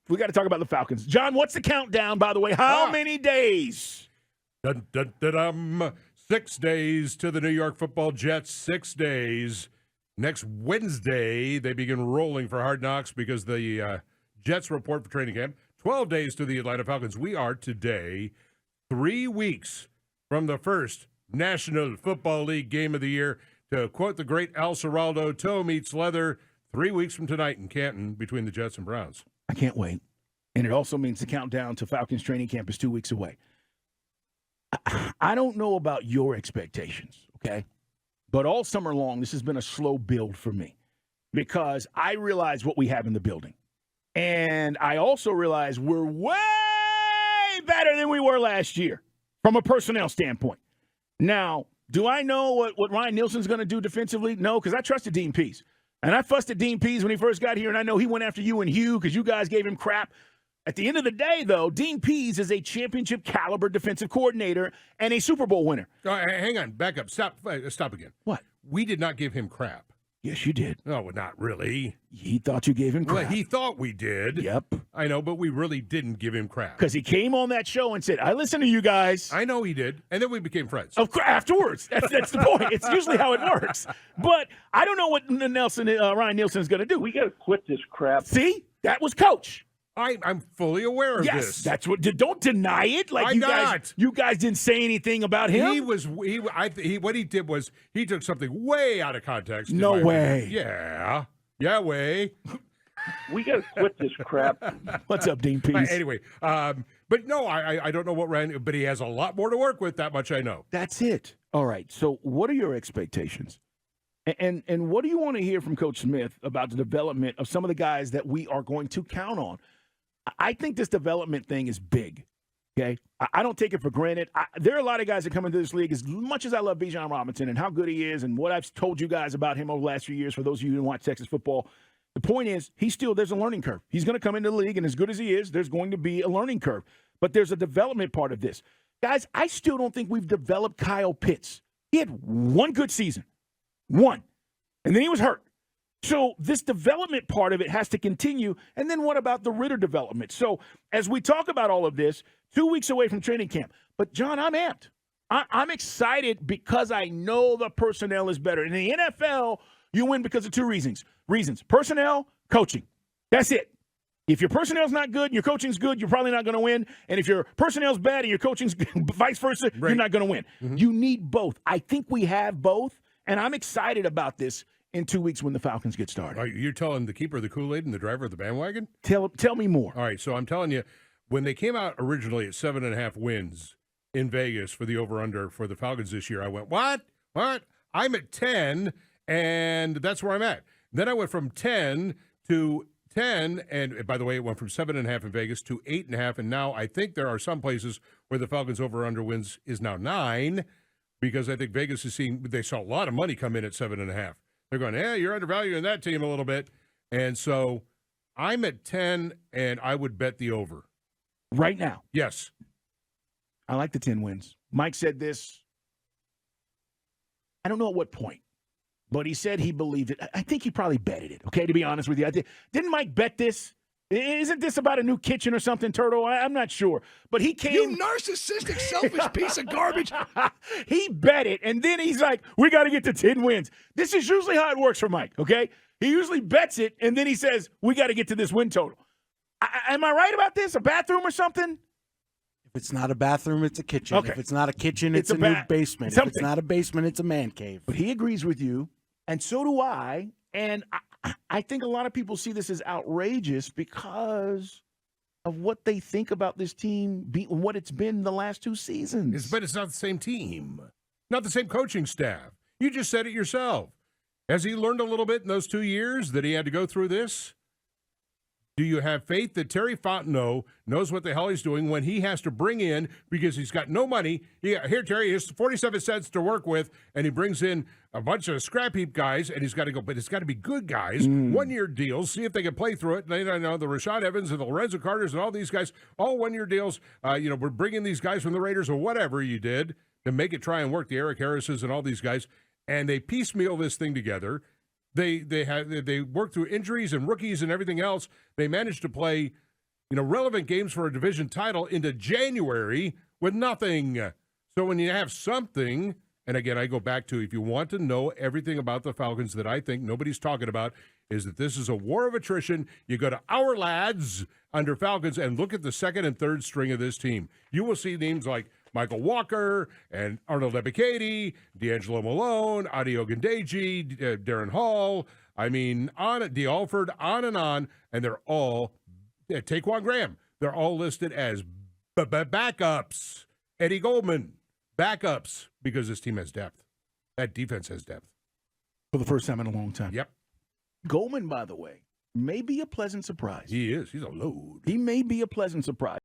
We got to talk about the Falcons. John, what's the countdown, by the way? How many days? Dun, dun, dun, dun. 6 days to the New York Football Jets. 6 days. Next Wednesday, they begin rolling for Hard Knocks because the Jets report for training camp. 12 days to the Atlanta Falcons. We are today 3 weeks from the first National Football League game of the year. To quote the great Al Serraldo, toe meets leather, 3 weeks from tonight in Canton between the Jets and Browns. I can't wait. And it also means the countdown to Falcons training camp is 2 weeks away. I don't know about your expectations, okay? But all summer long, this has been a slow build for me because I realize what we have in the building. And I also realize we're way better than we were last year from a personnel standpoint. Now, do I know what Ryan Nielsen's going to do defensively? No, because I trusted Dean Pease. And I fussed at Dean Pease when he first got here, and I know he went after you and Hugh because you guys gave him crap. At the end of the day, though, Dean Pease is a championship-caliber defensive coordinator and a Super Bowl winner. Hang on. Back up. Stop again. What? We did not give him crap. Yes, you did. No, not really. He thought you gave him crap. Well, he thought we did. Yep. I know, but we really didn't give him crap. Because he came on that show and said, I listen to you guys. I know he did. And then we became friends. Afterwards. That's the point. It's usually how it works. But I don't know what Ryan Nielsen's going to do. We got to quit this crap. See? That was Coach. I'm fully aware of this. Yes, that's what. Don't deny it. Like I'm not. You guys didn't say anything about him. What he did was he took something way out of context. No way. Yeah, way. We got to quit this crap. What's up, Dean Pease? Anyway, but no, I don't know what Ryan, but he has a lot more to work with. That much I know. That's it. All right. So, what are your expectations? And what do you want to hear from Coach Smith about the development of some of the guys that we are going to count on? I think this development thing is big, okay? I don't take it for granted. There are a lot of guys that come into this league, as much as I love Bijan Robinson and how good he is and what I've told you guys about him over the last few years, for those of you who watch Texas football, the point is there's a learning curve. He's going to come into the league, and as good as he is, there's going to be a learning curve. But there's a development part of this. Guys, I still don't think we've developed Kyle Pitts. He had one good season. One. And then he was hurt. So this development part of it has to continue. And then what about the Ritter development? So as we talk about all of this, 2 weeks away from training camp. But, John, I'm amped. I'm excited because I know the personnel is better. In the NFL, you win because of two reasons. Personnel, coaching. That's it. If your personnel's not good and your coaching's good, you're probably not going to win. And if your personnel's bad and your coaching's vice versa, right, you're not going to win. Mm-hmm. You need both. I think we have both. And I'm excited about this in 2 weeks when the Falcons get started. You're telling the keeper of the Kool-Aid and the driver of the bandwagon? Tell me more. All right, so I'm telling you, when they came out originally at 7.5 wins in Vegas for the over-under for the Falcons this year, I went, what? I'm at 10, and that's where I'm at. Then I went from 10 to 10, and by the way, it went from 7.5 in Vegas to 8.5, and now I think there are some places where the Falcons over-under wins is now 9, because I think Vegas is seeing, they saw a lot of money come in at 7.5. They're going, you're undervaluing that team a little bit. And so I'm at 10, and I would bet the over. Right now? Yes. I like the 10 wins. Mike said this, I don't know at what point, but he said he believed it. I think he probably betted it, okay, to be honest with you. Didn't Mike bet this? Isn't this about a new kitchen or something, Turtle? I'm not sure. But he came. You narcissistic, selfish piece of garbage. He bet it, and then he's like, we got to get to 10 wins. This is usually how it works for Mike, okay? He usually bets it, and then he says, we got to get to this win total. Am I right about this? A bathroom or something? If it's not a bathroom, it's a kitchen. Okay. If it's not a kitchen, it's a new basement. Something. If it's not a basement, it's a man cave. But he agrees with you, and so do I, and I think a lot of people see this as outrageous because of what they think about this team, what it's been the last 2 seasons. But it's not the same team, not the same coaching staff. You just said it yourself. Has he learned a little bit in those 2 years that he had to go through this? Do you have faith that Terry Fontenot knows what the hell he's doing when he has to bring in, because he's got no money? Here, Terry, here's 47 cents to work with, and he brings in a bunch of scrap heap guys, and he's got to go, but it's got to be good guys, 1-year deals, see if they can play through it. They know the Rashad Evans and the Lorenzo Carters and all these guys, all 1-year deals. We're bringing these guys from the Raiders or whatever you did to make it try and work, the Eric Harrises and all these guys, and they piecemeal this thing together. They work through injuries and rookies and everything else. They managed to play relevant games for a division title into January with nothing. So when you have something, and again, I go back to, if you want to know everything about the Falcons that I think nobody's talking about, is that this is a war of attrition. You go to Our Lads under Falcons and look at the second and third string of this team. You will see names like Michael Walker and Arnold Ebiketie, D'Angelo Malone, Adi Ogundeji, Darren Hall. I mean, D'Alford, on, and they're all, Taquan Graham, they're all listed as backups. Eddie Goldman, backups, because this team has depth. That defense has depth. For the first time in a long time. Yep. Goldman, by the way, may be a pleasant surprise. He is. He's a load. He may be a pleasant surprise.